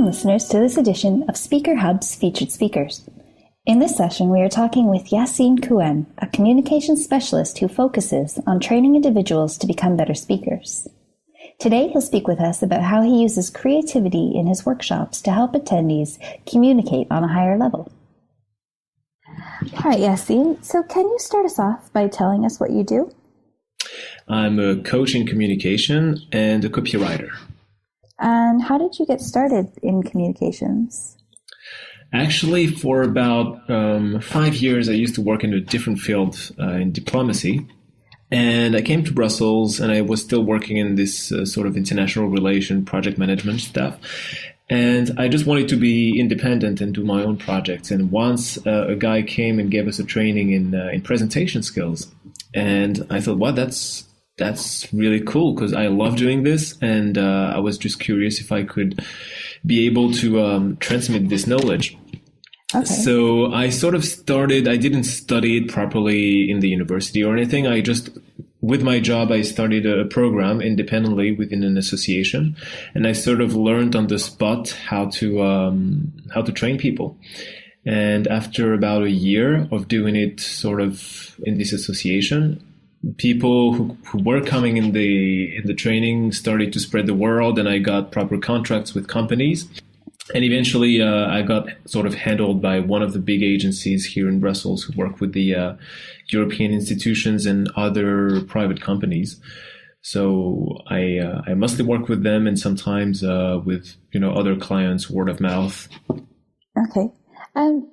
listeners, to this edition of Speaker Hub's Featured Speakers. In this session, we are talking with Yacine Kouhen, a communications specialist who focuses on training individuals to become better speakers. Today, he'll speak with us about how he uses creativity in his workshops to help attendees communicate on a higher level. All right, Yacine, so can you start us off by telling us what you do? I'm a coach in communication and a copywriter. And how did you get started in communications? Actually, for about 5 years, I used to work in a different field in diplomacy. And I came to Brussels and I was still working in this sort of international relation project management stuff. And I just wanted to be independent and do my own projects. And once a guy came and gave us a training in presentation skills. And I thought, wow, that's really cool because I love doing this. And I was just curious if I could be able to transmit this knowledge. Okay. So I sort of started, I didn't study it properly in the university or anything. I just, with my job, I started a program independently within an association. And I sort of learned on the spot how to train people. And after about a year of doing it sort of in this association, people who were coming in the training started to spread the word, and I got proper contracts with companies. And eventually I got sort of handled by one of the big agencies here in Brussels who work with the European institutions and other private companies. So I mostly work with them and sometimes with other clients, word of mouth. Okay.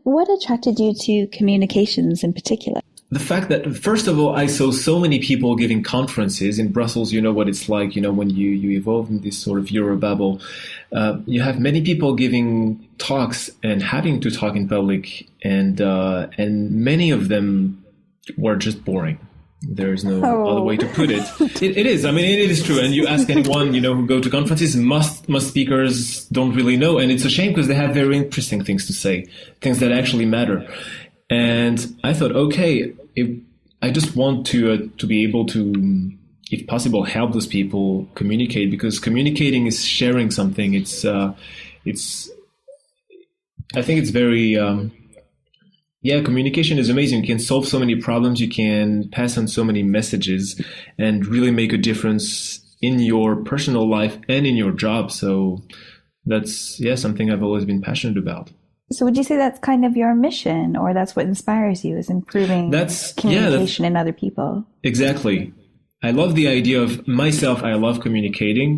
What attracted you to communications in particular? The fact that, first of all, I saw so many people giving conferences in Brussels. You know what it's like, when you evolve in this sort of Euro bubble. You have many people giving talks and having to talk in public, and many of them were just boring. There's no other way to put it. It is. I mean, it is true. And you ask anyone, who go to conferences, most speakers don't really know. And it's a shame because they have very interesting things to say, things that actually matter. And I thought, okay, I just want to be able to, if possible, help those people communicate, because communicating is sharing something. I think it's very, communication is amazing. You can solve so many problems. You can pass on so many messages and really make a difference in your personal life and in your job. So that's, something I've always been passionate about. So would you say that's kind of your mission, or that's what inspires you, is improving communication in other people? Exactly. I love the idea of myself. I love communicating,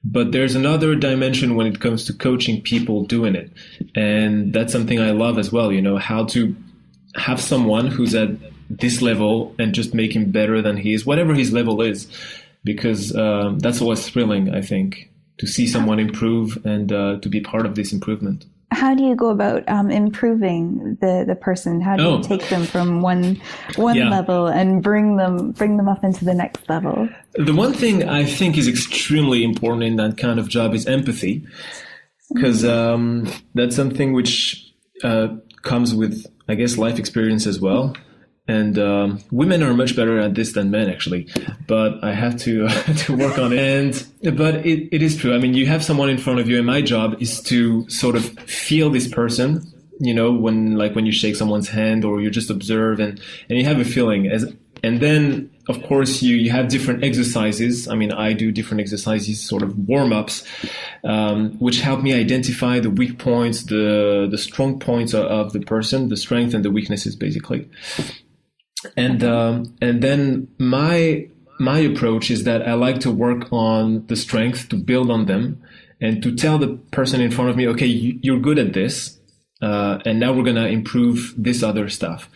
but there's another dimension when it comes to coaching people doing it. And that's something I love as well, how to have someone who's at this level and just make him better than he is, whatever his level is, because that's always thrilling, I think, to see someone improve and to be part of this improvement. How do you go about improving the person? How do you take them from one level and bring them up into the next level? The one thing I think is extremely important in that kind of job is empathy, because that's something which comes with, I guess, life experience as well. And women are much better at this than men, actually. But I have to work on it. But it is true. I mean, you have someone in front of you, and my job is to sort of feel this person. When you shake someone's hand or you just observe, and you have a feeling. And then, of course, you have different exercises. I mean, I do different exercises, sort of warm-ups, which help me identify the weak points, the strong points of the person, the strength and the weaknesses, basically. And then my approach is that I like to work on the strength, to build on them, and to tell the person in front of me, okay, you're good at this, and now we're going to improve this other stuff.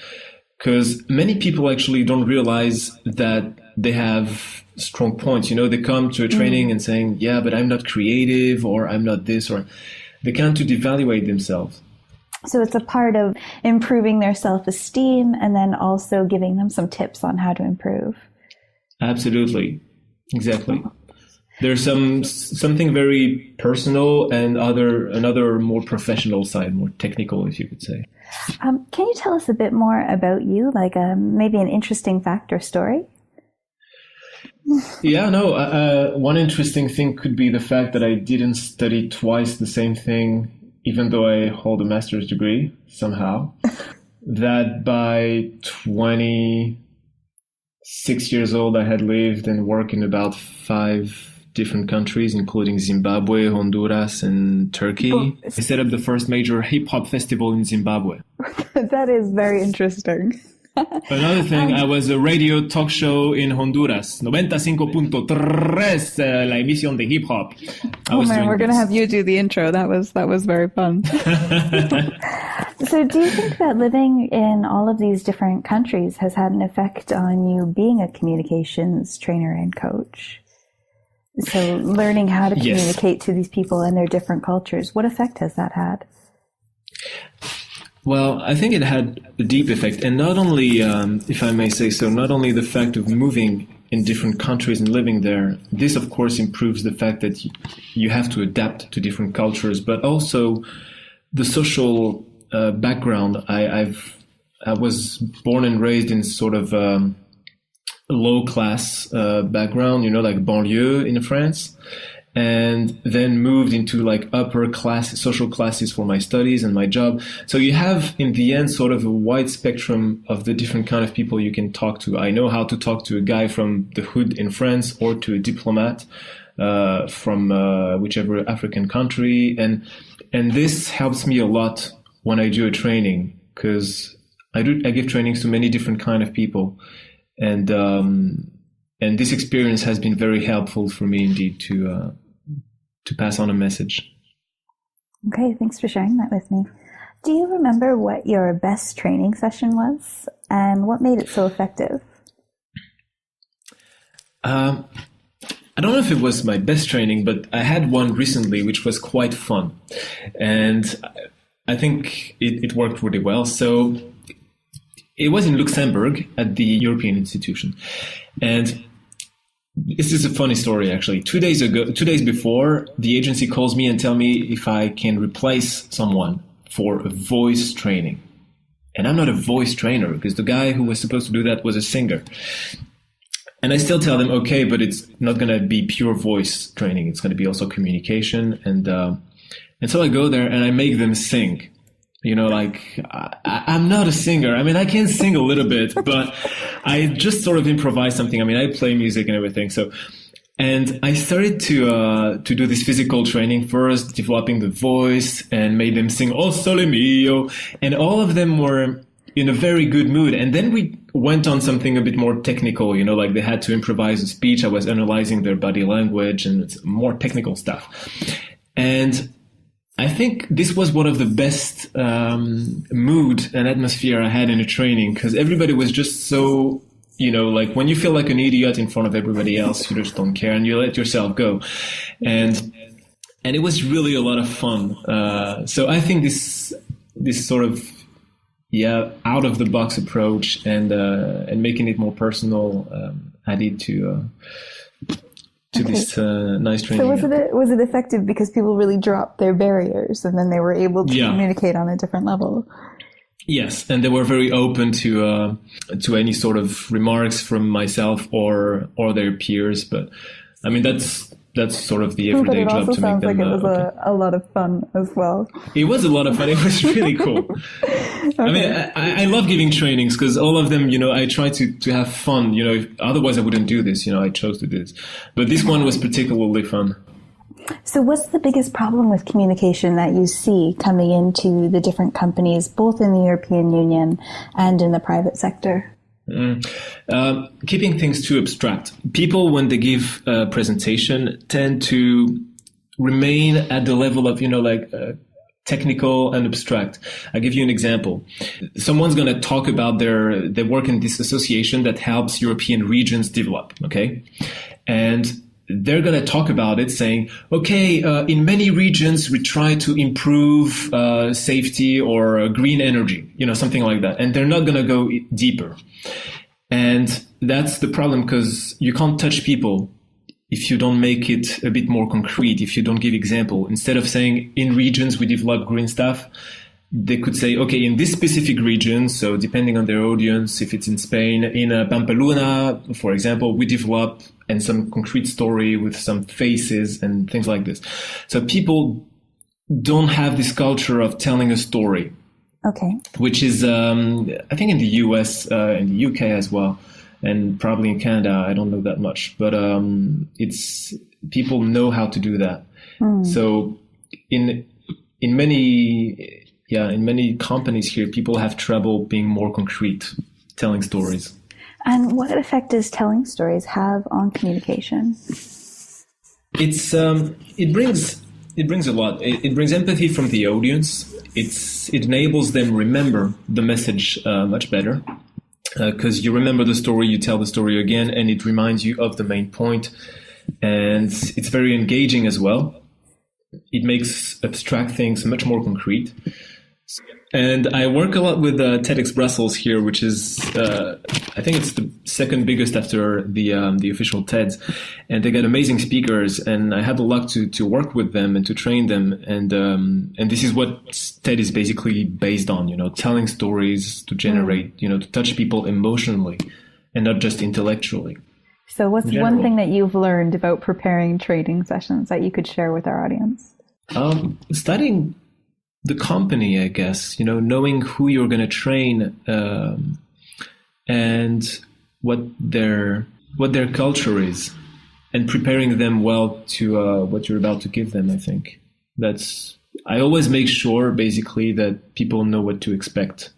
Because many people actually don't realize that they have strong points. They come to a training and saying, yeah, but I'm not creative, or I'm not this, or they can't to devaluate themselves. So it's a part of improving their self-esteem and then also giving them some tips on how to improve. Absolutely. Exactly. There's something very personal and another more professional side, more technical, if you could say. Can you tell us a bit more about you, like maybe an interesting fact or story? Yeah, no, one interesting thing could be the fact that I didn't study twice the same thing, even though I hold a master's degree somehow. That by 26 years old, I had lived and worked in about 5 different countries, including Zimbabwe, Honduras, and Turkey. I set up the first major hip-hop festival in Zimbabwe. That is very interesting. Another thing, I was a radio talk show in Honduras, 95.3, la emisión de hip hop. Oh man, we're going to have you do the intro. That was very fun. So do you think that living in all of these different countries has had an effect on you being a communications trainer and coach? So learning how to communicate to these people and their different cultures, what effect has that had? Well, I think it had a deep effect, and not only, if I may say so, not only the fact of moving in different countries and living there. This, of course, improves the fact that you have to adapt to different cultures, but also the social background. I was born and raised in sort of a low-class background, like banlieue in France. And then moved into like upper class, social classes for my studies and my job. So you have, in the end, sort of a wide spectrum of the different kind of people you can talk to. I know how to talk to a guy from the hood in France or to a diplomat from whichever African country. And this helps me a lot when I do a training, because I give trainings to many different kind of people. And this experience has been very helpful for me indeed to pass on a message. Okay, thanks for sharing that with me. Do you remember what your best training session was and what made it so effective? I don't know if it was my best training, but I had one recently which was quite fun. And I think it worked really well. So it was in Luxembourg at the European Institution. And this is a funny story, actually. 2 days before, the agency calls me and tell me if I can replace someone for a voice training. And I'm not a voice trainer, because the guy who was supposed to do that was a singer. And I still tell them, okay, but it's not going to be pure voice training. It's going to be also communication. And so I go there and I make them sing. I'm not a singer. I mean, I can sing a little bit, but I just sort of improvise something. I mean, I play music and everything. And I started to do this physical training first, developing the voice, and made them sing "O Sole Mio," and all of them were in a very good mood. And then we went on something a bit more technical, like they had to improvise a speech. I was analyzing their body language and it's more technical stuff. And I think this was one of the best mood and atmosphere I had in a training, because everybody was just so, like when you feel like an idiot in front of everybody else, you just don't care and you let yourself go. And it was really a lot of fun. So I think this sort of, out of the box approach and making it more personal added to this nice training. So was it effective because people really dropped their barriers and then they were able to communicate on a different level? Yes, and they were very open to any sort of remarks from myself or their peers. But I mean, that's sort of the everyday job to make them. But it also sounds like it was a lot of fun as well. It was a lot of fun. It was really cool. Okay. I mean, I love giving trainings because all of them, I try to have fun. Otherwise I wouldn't do this. I chose to do this. But this one was particularly fun. So what's the biggest problem with communication that you see coming into the different companies, both in the European Union and in the private sector? Keeping things too abstract. People, when they give a presentation, tend to remain at the level of, technical and abstract. I'll give you an example. Someone's going to talk about they work in this association that helps European regions develop, okay? And they're going to talk about it saying, okay, in many regions, we try to improve safety or green energy, something like that. And they're not going to go deeper. And that's the problem, because you can't touch people if you don't make it a bit more concrete, if you don't give example. Instead of saying in regions we develop green stuff, they could say, okay, in this specific region, so depending on their audience, if it's in Spain, in Pamplona, for example, we develop and some concrete story with some faces and things like this. So people don't have this culture of telling a story. Okay. Which is, I think in the US, in the UK as well, and probably in Canada, I don't know that much, but it's people know how to do that. So in many companies here, people have trouble being more concrete, telling stories. And what effect does telling stories have on communication? It brings a lot. It brings empathy from the audience. It enables them remember the message much better, because you remember the story, you tell the story again, and it reminds you of the main point. And it's very engaging as well. It makes abstract things much more concrete. And I work a lot with TEDx Brussels here, which is, I think it's the second biggest after the official TEDs. And they got amazing speakers, and I had the luck to work with them and to train them. And this is what TED is basically based on, telling stories to generate, to touch people emotionally and not just intellectually. So what's one thing that you've learned about preparing training sessions that you could share with our audience? Studying the company, I guess, knowing who you're going to train, and what their culture is, and preparing them well to what you're about to give them. I think I always make sure basically that people know what to expect.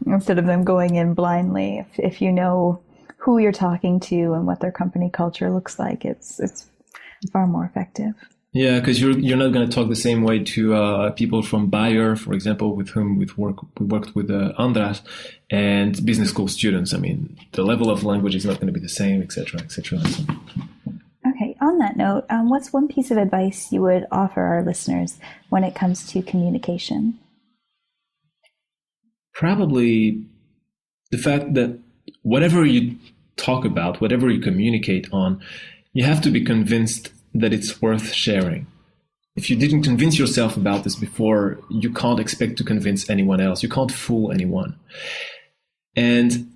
Instead of them going in blindly, if you know who you're talking to and what their company culture looks like, it's far more effective. Yeah, because you're not going to talk the same way to people from Bayer, for example, with whom we worked with Andras, and business school students. I mean, the level of language is not going to be the same, etc., etc. Okay. On that note, what's one piece of advice you would offer our listeners when it comes to communication? Probably the fact that whatever you talk about, whatever you communicate on, you have to be convinced that it's worth sharing. If you didn't convince yourself about this before, you can't expect to convince anyone else. You can't fool anyone. And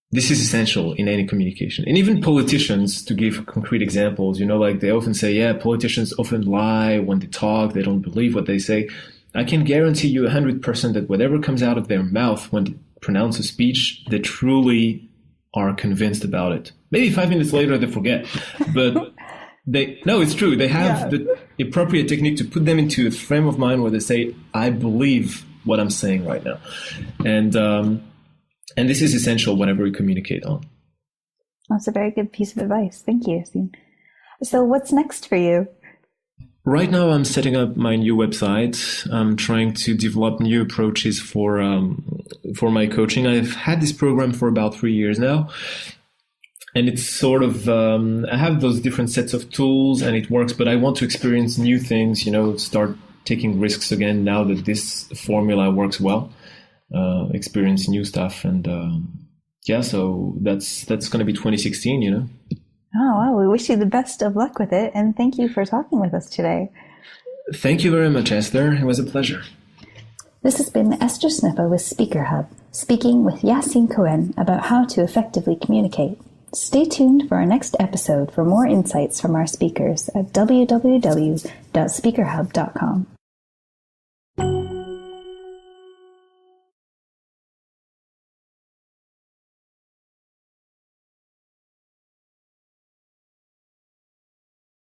this is essential in any communication. And even politicians, to give concrete examples, like they often say, yeah, politicians often lie when they talk. They don't believe what they say. I can guarantee you 100% that whatever comes out of their mouth when they pronounce a speech, they truly are convinced about it. Maybe 5 minutes later, they forget. But no, it's true. They have the appropriate technique to put them into a frame of mind where they say, I believe what I'm saying right now. And this is essential whenever we communicate on. That's a very good piece of advice. Thank you, Yacine. So what's next for you? Right now, I'm setting up my new website. I'm trying to develop new approaches for my coaching. I've had this program for about 3 years now. And it's sort of, I have those different sets of tools and it works, but I want to experience new things, start taking risks again now that this formula works well, experience new stuff. And so that's going to be 2016, Oh, wow. We wish you the best of luck with it. And thank you for talking with us today. Thank you very much, Esther. It was a pleasure. This has been Esther Snippa with Speaker Hub, speaking with Yacine Kouhen about how to effectively communicate. Stay tuned for our next episode for more insights from our speakers at www.speakerhub.com.